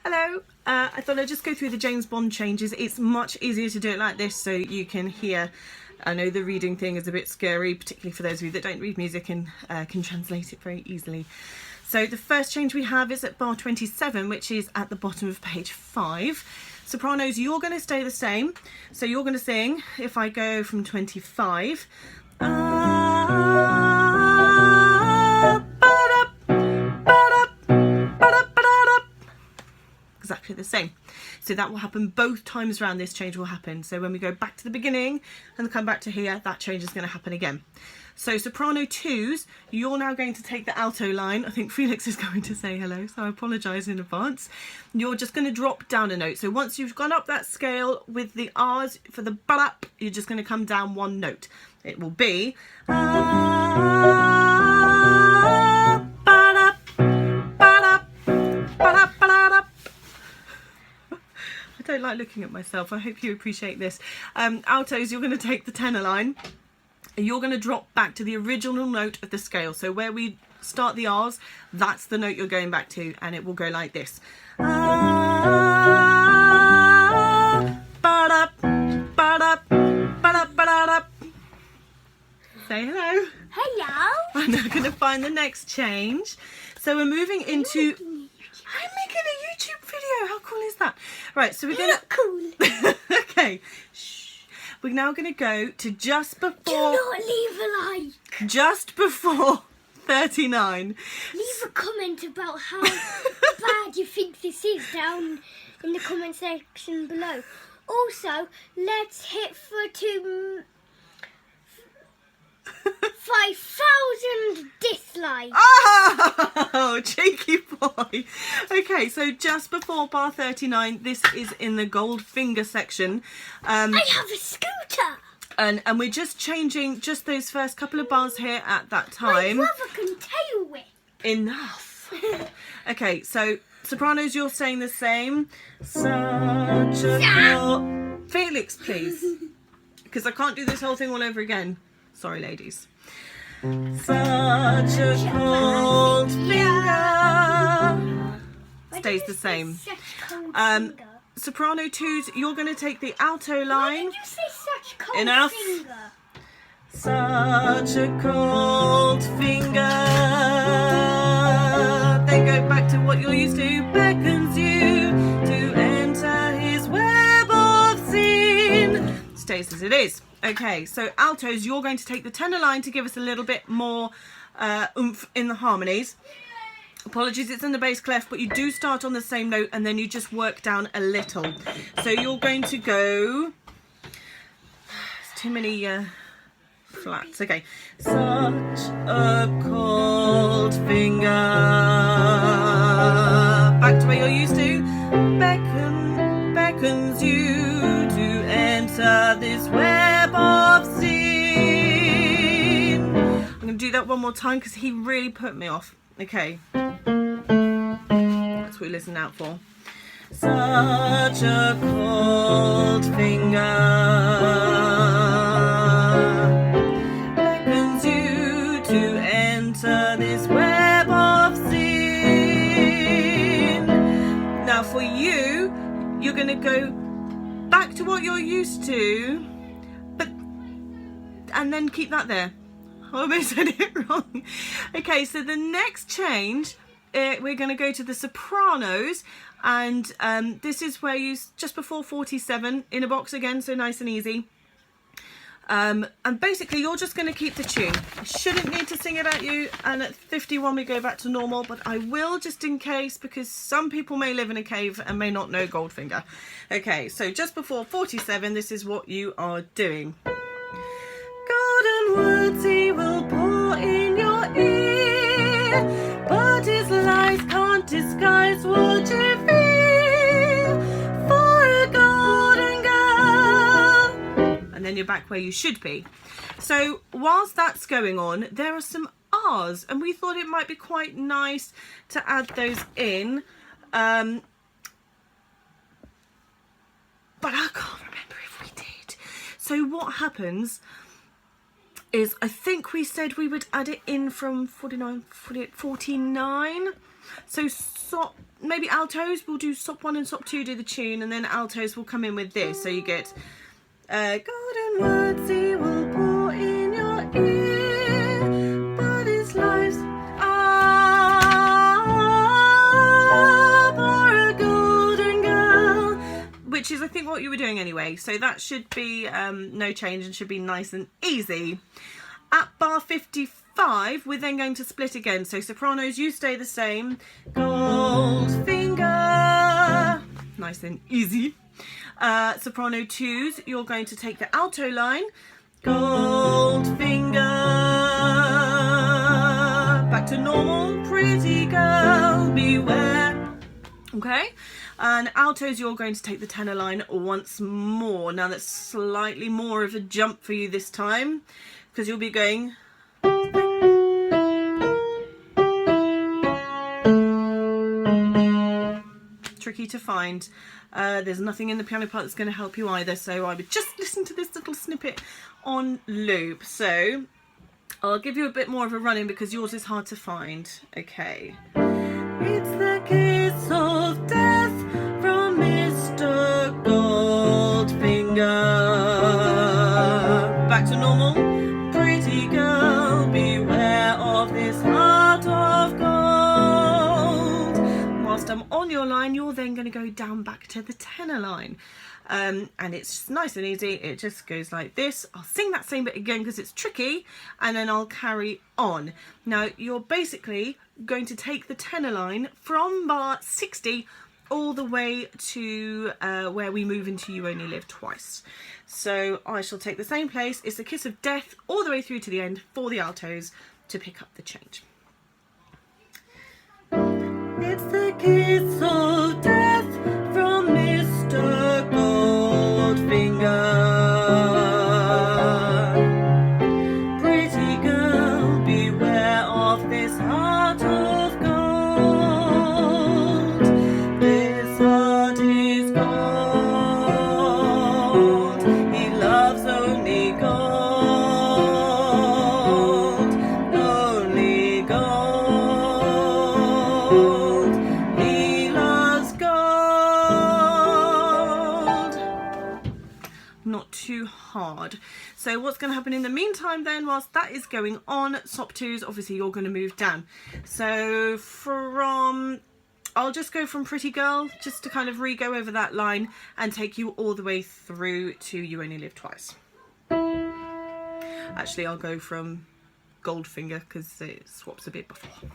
Hello. I thought I'd just go through the James Bond changes. It's much easier to do it like this so you can hear. I know the reading thing is a bit scary, particularly for those of you that don't read music and can translate it very easily. So the first change we have is at bar 27, which is at the bottom of page 5. Sopranos, you're going to stay the same. So you're going to sing, if I go from 25, exactly the same. So that will happen both times around. This change will happen. So when we go back to the beginning and come back to here, that change is going to happen again. So soprano 2s, you're now going to take the alto line. I think Felix is going to say hello, so I apologise in advance. You're just going to drop down a note. So once you've gone up that scale with the R's for the ba-da, you're just going to come down one note. It will be I don't like looking at myself. I hope you appreciate this. Altos, you're going to take the tenor line and you're going to drop back to the original note of the scale. So where we start the R's, that's the note you're going back to, and it will go like this. Say hello. Hello. I'm now going to find the next change. So we're moving into... I'm making a YouTube video. How cool is that? Right, so we're going to... Cool. Okay. Shh. We're now going to go to just before... Do not leave a like. Just before 39. Leave a comment about how bad you think this is down in the comment section below. Also, let's hit for 5,000 dislikes. Oh, cheeky boy. Okay, so just before bar 39, this is in the gold finger section. I have a scooter. And we're just changing just those first couple of bars here at that time. My brother can tail whip. Enough. Okay, so sopranos, you're saying the same. Such a cool... Felix, please. Because I can't do this whole thing all over again. Sorry, ladies. Such a cold finger. Stays the same. Soprano 2s, you're going to take the alto line. Why did you say such cold Enough. finger? Such a cold finger. Then go back to what you're used to. Beckons you to enter his web of sin. Stays as it is. Okay, so altos, you're going to take the tenor line to give us a little bit more oomph in the harmonies. Apologies, it's in the bass clef, but you do start on the same note and then you just work down a little. So you're going to go... There's too many flats. Okay. Such a cold finger. Back to where you're used to. Beckons you to enter this web of sin. I'm going to do that one more time because he really put me off. Okay. That's what we listen out for. Such a cold finger beckons you to enter this web of sin. Now for you, you're going to go back to what you're used to, and then keep that there. I almost said it wrong. Okay, so the next change, we're going to go to the sopranos, and this is where you just before 47 in a box again, so nice and easy. And basically you're just going to keep the tune. I shouldn't need to sing it at you, and at 51 we go back to normal, but I will just in case, because some people may live in a cave and may not know Goldfinger. Okay, so just before 47, this is what you are doing. Golden words he will pour in your ear, but his lies can't disguise what you feel for a golden girl. And then you're back where you should be. So whilst that's going on, there are some R's, and we thought it might be quite nice to add those in. But I can't remember if we did. So what happens is, I think we said we would add it in from 49, 48, 49. So maybe altos, we'll do sop 1 and sop 2 do the tune, and then altos will come in with this. So you get golden words he will pour in your ear, but his life's for a golden girl, which is I think what you were doing anyway. So that should be no change and should be nice and easy. At bar 55, we're then going to split again. So sopranos, you stay the same. Goldfinger, nice and easy. Soprano 2s, you're going to take the alto line. Goldfinger, back to normal. Pretty girl, beware. Okay, and altos, you're going to take the tenor line once more. Now that's slightly more of a jump for you this time, because you'll be going tricky to find. There's nothing in the piano part that's going to help you either, so I would just listen to this little snippet on loop. So I'll give you a bit more of a run-in because yours is hard to find. Okay. It's the kiss of death from Mr. Goldfinger. Back to normal. Pretty girl, beware of this heart of gold. Whilst I'm on your line, you're then going to go down back to the tenor line. And it's nice and easy. It just goes like this. I'll sing that same bit again because it's tricky, and then I'll carry on. Now you're basically going to take the tenor line from bar 60 all the way to where we move into You Only Live Twice. So I shall take the same place. It's the kiss of death all the way through to the end for the altos to pick up the change. It's the kiss of death from Mr. Goldfinger. Pretty girl, beware of this heart of gold. This heart is gold. He loves only gold. Only gold. He loves gold. Not too hard. So what's going to happen in the meantime then, whilst that is going on, sop 2s, obviously you're going to move down. So I'll just go from Pretty Girl, just to kind of re-go over that line and take you all the way through to You Only Live Twice. Actually, I'll go from Goldfinger because it swaps a bit before.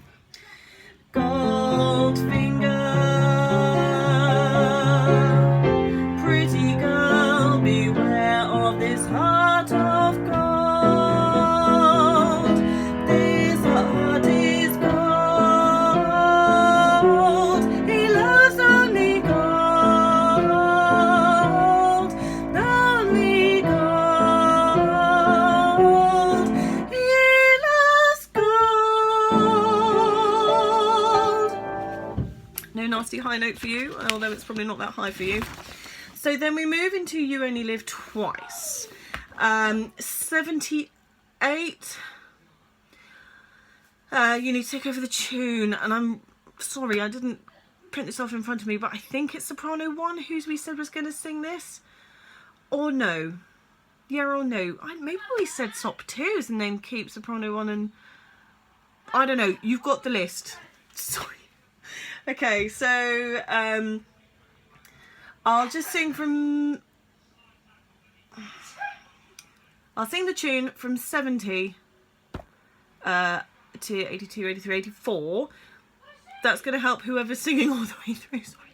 Goldfinger, pretty girl, beware of this heart of gold. This heart is gold. He loves only gold. Only gold. He loves gold. No nasty high note for you, although it's probably not that high for you. So then we move into You Only Live Twice. 78. You need to take over the tune, and I'm sorry I didn't print this off in front of me, but I think it's soprano 1 who we said was going to sing this, or no, yeah or no. Maybe we said sop 2s and then keep soprano 1, and I don't know. You've got the list. Sorry. Okay, so I'll just sing from. I'll sing the tune from 70 to 82, 83, 84. That's going to help whoever's singing all the way through. Sorry.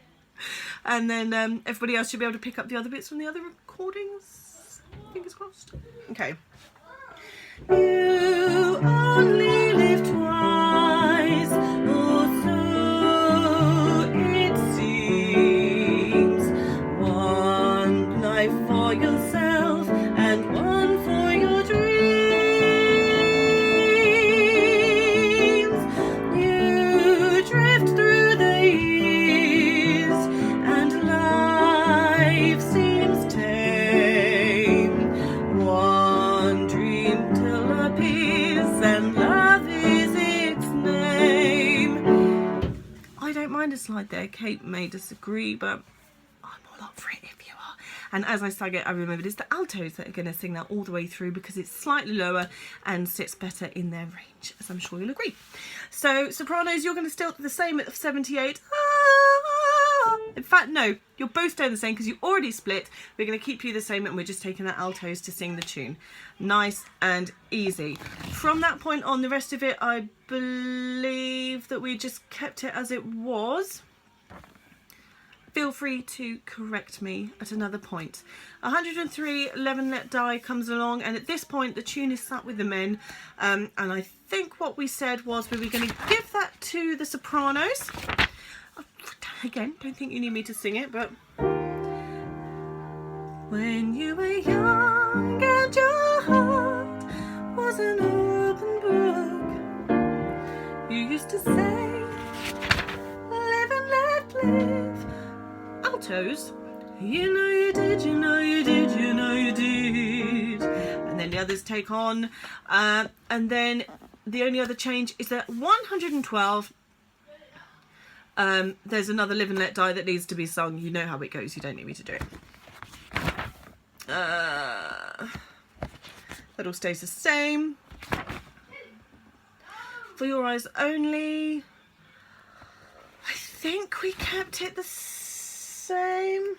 And then everybody else should be able to pick up the other bits from the other recordings. Fingers crossed. Okay. You only live twice, or so it seems. One life for yourself and one for your dreams. You drift through the years and life seems tame. One dream till appears and love slide there. Kate may disagree, but I'm all up for it if you are. And as I sang it, I remembered it's the altos that are going to sing that all the way through because it's slightly lower and sits better in their range, as I'm sure you'll agree. So sopranos, you're going to still the same at 78. In fact, no, you're both staying the same because you already split. We're going to keep you the same and we're just taking the altos to sing the tune. Nice and easy. From that point on, the rest of it, I believe that we just kept it as it was. Feel free to correct me at another point. 103, 11 Let Die comes along, and at this point the tune is sat with the men, and I think what we said was we were going to give that to the sopranos. Again, don't think you need me to sing it, but when you were young and your heart was an open book, you used to say, live and let live. Altos, you know you did, you know you did, you know you did. And then the others take on, and then the only other change is that 112, there's another Live and Let Die that needs to be sung. You know how it goes, you don't need me to do it. That all stays the same. For Your Eyes Only, I think we kept it the same.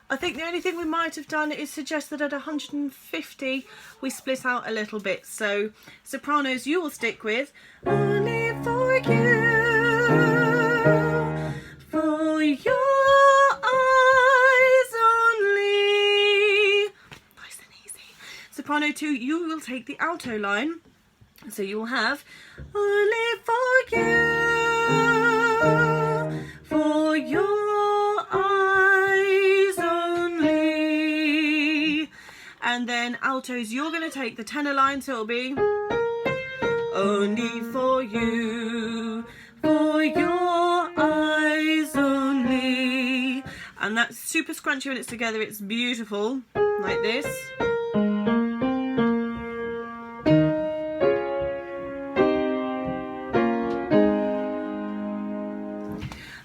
I think the only thing we might have done is suggest that at 150 we split out a little bit. So sopranos, you will stick with Only for your eyes only. Nice and easy. Soprano 2, you will take the alto line. So you will have Only for your eyes only. And then altos, you're going to take the tenor line, so it'll be only for you, for your eyes only. And that's super scrunchy when it's together. It's beautiful, like this.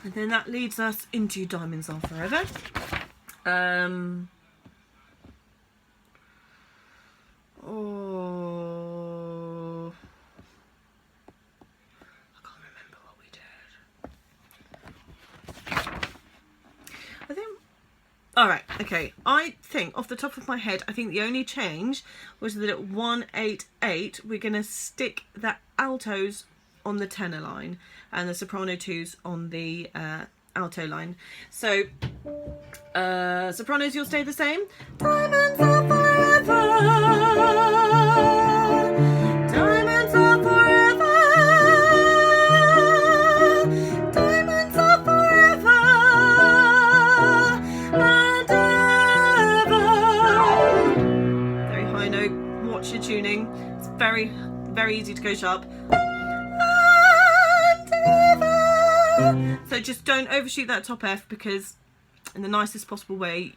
And then that leads us into Diamonds Are Forever. Oh, I can't remember what we did. I think, all right, okay. I think off the top of my head, I think the only change was that at 188, we're going to stick the altos on the tenor line and the soprano 2s on the alto line. So sopranos, you'll stay the same. Diamonds are forever. Diamonds are forever. Diamonds are forever and ever. Very high note. Watch your tuning. It's very, very easy to go sharp. So just don't overshoot that top F, because in the nicest possible way,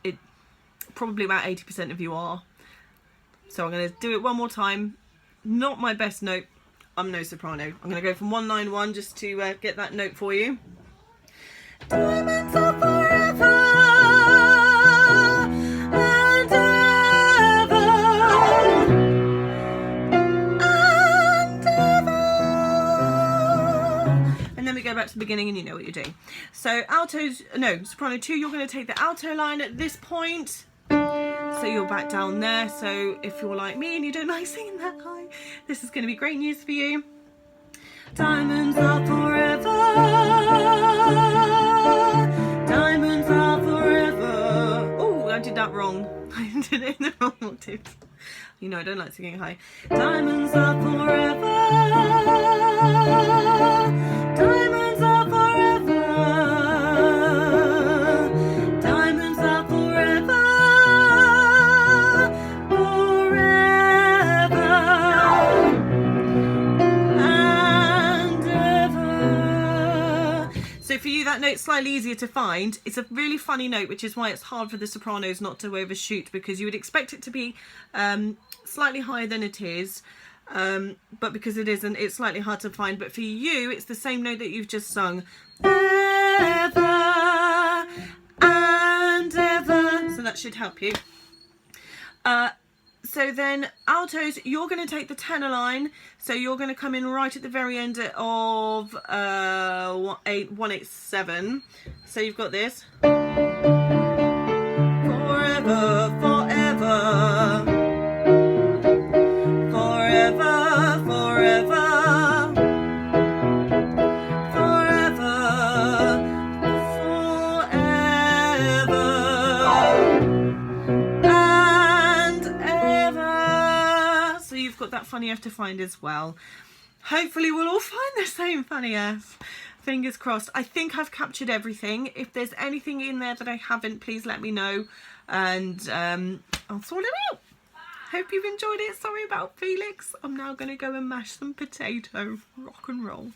it probably about 80% of you are. So I'm going to do it one more time. Not my best note. I'm no soprano. I'm going to go from 191 just to get that note for you. Diamonds are forever and ever and ever. And then we go back to the beginning and you know what you're doing. So altos, no, soprano 2, you're going to take the alto line at this point. So you're back down there. So if you're like me and you don't like singing that high, this is going to be great news for you. Diamonds are forever. Diamonds are forever. Oh, I did that wrong. I did it in the wrong octave. You know I don't like singing high. Diamonds are forever. Diamonds are forever. Diamonds are forever. Forever and ever. So for you, that note's slightly easier to find. It's a really funny note, which is why it's hard for the sopranos not to overshoot, because you would expect it to be slightly higher than it is. but because it isn't, it's slightly hard to find. But for you, it's the same note that you've just sung. Ever and ever. So that should help you. So then altos, you're going to take the tenor line. So you're going to come in right at the very end of 187. So you've got this. Forever, forever. Forever, forever. Forever, forever. And ever. So you've got that funny F to find as well. Hopefully we'll all find the same funny F. Fingers crossed. I think I've captured everything. If there's anything in there that I haven't, please let me know, and I'll sort it out. Hope you've enjoyed it. Sorry about Felix. I'm now going to go and mash some potato. Rock and roll.